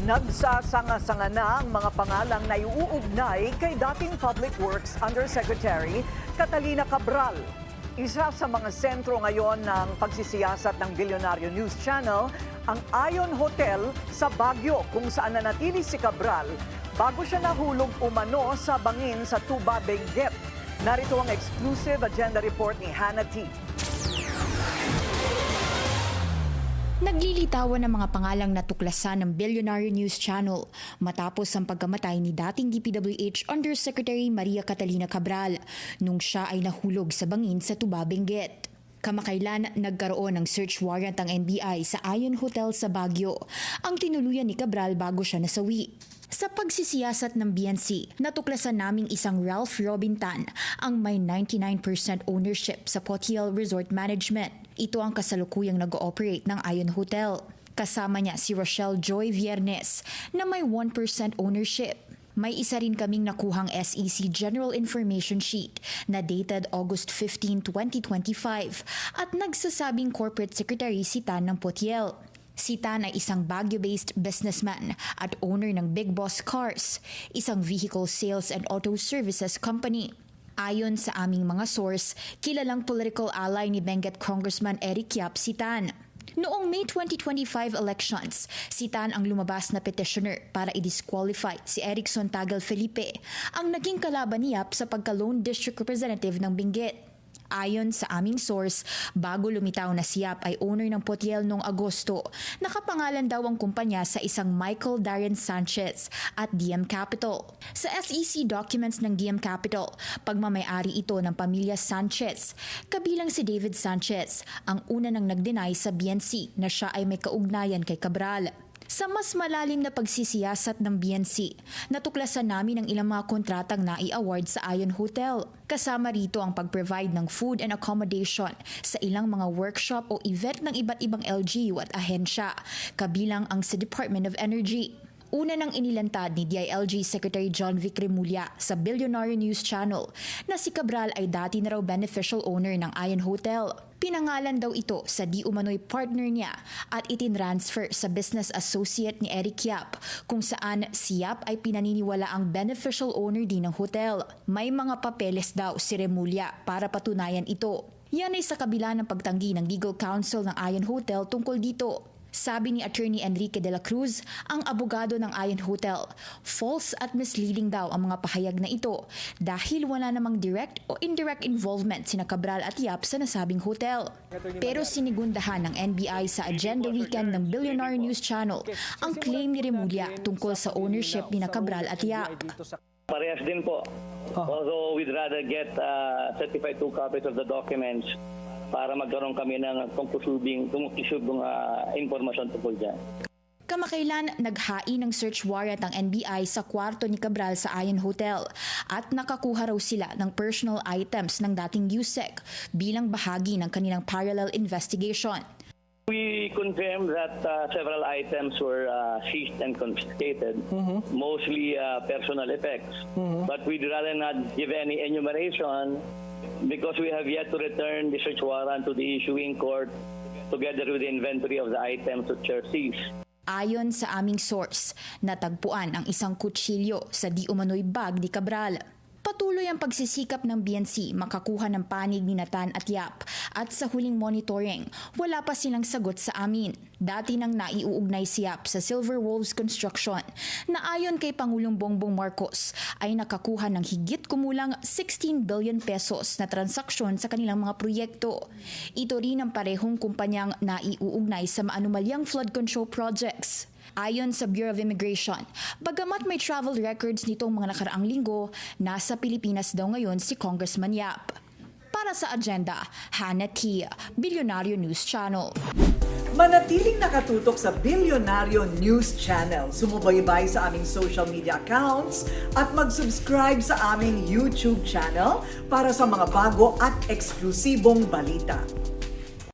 Nagsasanga-sanga na ang mga pangalang na iuugnay kay dating Public Works Undersecretary Catalina Cabral. Isa sa mga sentro ngayon ng pagsisiyasat ng Bilyonaryo News Channel, ang Ion Hotel sa Baguio, kung saan nanatili si Cabral bago siya nahulog umano sa bangin sa Tuba, Benguet. Narito ang exclusive agenda report ni Hannah T. Naglilitawan ng mga pangalang natuklasan ng Bilyonaryo News Channel matapos ang pagkamatay ni dating DPWH Undersecretary Maria Catalina Cabral nung siya ay nahulog sa bangin sa Tuba, Benguet. Kamakailan nagkaroon ng search warrant ang NBI sa Ion Hotel sa Baguio, ang tinuluyan ni Cabral bago siya nasawi. Sa pagsisiyasat ng BNC, natuklasan naming isang Ralph Robintan ang may 99% ownership sa Potiel Resort Management. Ito ang kasalukuyang nag-ooperate ng Ion Hotel. Kasama niya si Rochelle Joy Viernes na may 1% ownership. May isa rin kaming nakuhang SEC General Information Sheet na dated August 15, 2025 at nagsasabing corporate secretary si Tan ng Potiel. Si Tan ay isang Baguio-based businessman at owner ng Big Boss Cars, isang vehicle sales and auto services company. Ayon sa aming mga source, kilalang political ally ni Benguet Congressman Eric Yap si Tan. Noong May 2025 elections, si Tan ang lumabas na petitioner para i-disqualify si Erickson Tagal Felipe, ang naging kalaban ni Yap sa pagka-lone district representative ng Benguet. Ayon sa aming source, bago lumitaw na si Yap ay owner ng Potiel noong Agosto, nakapangalan daw ang kumpanya sa isang Michael Darren Sanchez at DM Capital. Sa SEC documents ng DM Capital, pagmamayari ito ng pamilya Sanchez, kabilang si David Sanchez, ang una nang nag-deny sa BNC na siya ay may kaugnayan kay Cabral. Sa mas malalim na pagsisiyasat ng BNC, natuklasan namin ang ilang mga kontratang nai-award sa Ion Hotel. Kasama rito ang pag-provide ng food and accommodation sa ilang mga workshop o event ng iba't ibang LGU at ahensya, kabilang ang sa Department of Energy. Una nang inilantad ni DILG Secretary John Vic Remulla sa Bilyonaryo News Channel na si Cabral ay dati na raw beneficial owner ng Ion Hotel. Pinangalan daw ito sa di umano'y partner niya at itinransfer sa business associate ni Eric Yap, kung saan si Yap ay pinaniniwala ang beneficial owner din ng hotel. May mga papeles daw si Remulla para patunayan ito. Yan ay sa kabila ng pagtanggi ng legal counsel ng Ion Hotel tungkol dito. Sabi ni Attorney Enrique de la Cruz, ang abogado ng Ion Hotel, false at misleading daw ang mga pahayag na ito dahil wala namang direct o indirect involvement sina Cabral at Yap sa nasabing hotel. Pero sinigundahan ng NBI sa agenda weekend ng Bilyonaryo News Channel ang claim ni Remulla tungkol sa ownership ni Cabral at Yap. Parehas din po. Although we'd rather get certified 2 copies of the documents para magkaroon kami ng conclusibong impormasyon tungkol dyan. Kamakailan naghain ng search warrant ang NBI sa kwarto ni Cabral sa Ion Hotel at nakakuha raw sila ng personal items ng dating USEC bilang bahagi ng kanilang parallel investigation. We confirmed that several items were seized and confiscated, mostly personal effects. But we'd rather not give any enumeration because we have yet to return the search warrant to the issuing court together with the inventory of the items which are seized. Ayon sa aming source, natagpuan ang isang kutsilyo sa di umano'y bag ni Cabral. Patuloy ang pagsisikap ng BNC makakuha ng panig ni Tan at Yap at sa huling monitoring, wala pa silang sagot sa amin. Dati nang naiuugnay si Yap sa Silver Wolves Construction na ayon kay Pangulong Bongbong Marcos ay nakakuha ng higit kumulang 16 billion pesos na transaksyon sa kanilang mga proyekto. Ito rin ang parehong kumpanyang naiuugnay sa maanumalyang flood control projects. Ayon sa Bureau of Immigration, bagamat may travel records nitong mga nakaraang linggo, nasa Pilipinas daw ngayon si Congressman Yap. Para sa agenda, Hannah T, Bilyonaryo News Channel. Manatiling nakatutok sa Bilyonaryo News Channel. Sumubaybay sa aming social media accounts at mag-subscribe sa aming YouTube channel para sa mga bago at eksklusibong balita.